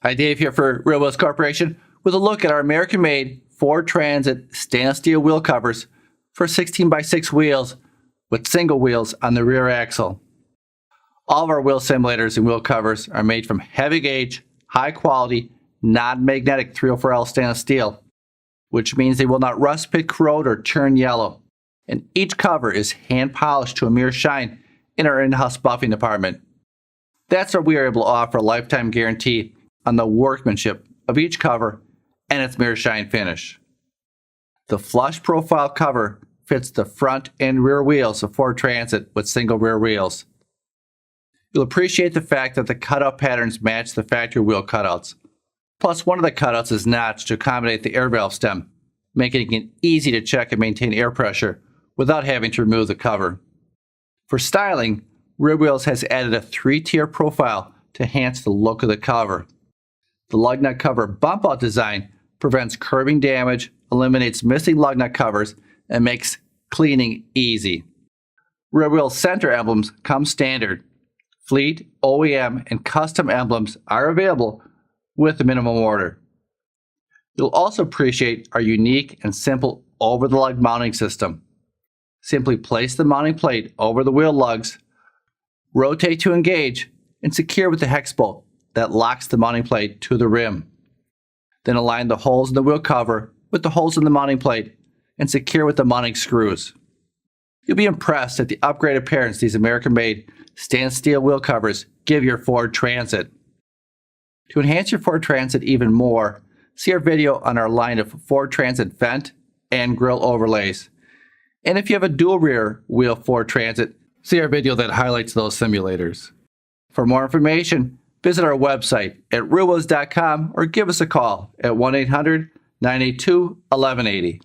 Hi, Dave here for RealWheels Corporation with a look at our American-made Ford Transit stainless steel wheel covers for 16x6 wheels with single wheels on the rear axle. All of our wheel simulators and wheel covers are made from heavy-gauge, high-quality, non-magnetic 304L stainless steel, which means they will not rust, pit, corrode, or turn yellow. And each cover is hand-polished to a mere shine in our in-house buffing department. That's why we are able to offer a lifetime guarantee on the workmanship of each cover and its mirror shine finish. The flush profile cover fits the front and rear wheels of Ford Transit with single rear wheels. You'll appreciate the fact that the cutout patterns match the factory wheel cutouts. Plus, one of the cutouts is notched to accommodate the air valve stem, making it easy to check and maintain air pressure without having to remove the cover. For styling, RealWheels has added a 3-tier profile to enhance the look of the cover. The lug nut cover bump out design prevents curbing damage, eliminates missing lug nut covers, and makes cleaning easy. RealWheels center emblems come standard. Fleet, OEM, and custom emblems are available with the minimum order. You'll also appreciate our unique and simple over-the-lug mounting system. Simply place the mounting plate over the wheel lugs, rotate to engage, and secure with the hex bolt that locks the mounting plate to the rim. Then align the holes in the wheel cover with the holes in the mounting plate and secure with the mounting screws. You'll be impressed at the upgraded appearance these American-made stainless steel wheel covers give your Ford Transit. To enhance your Ford Transit even more, see our video on our line of Ford Transit vent and grille overlays. And if you have a dual rear wheel Ford Transit, see our video that highlights those simulators. For more information, visit our website at realwheels.com or give us a call at 1-800-982-1180.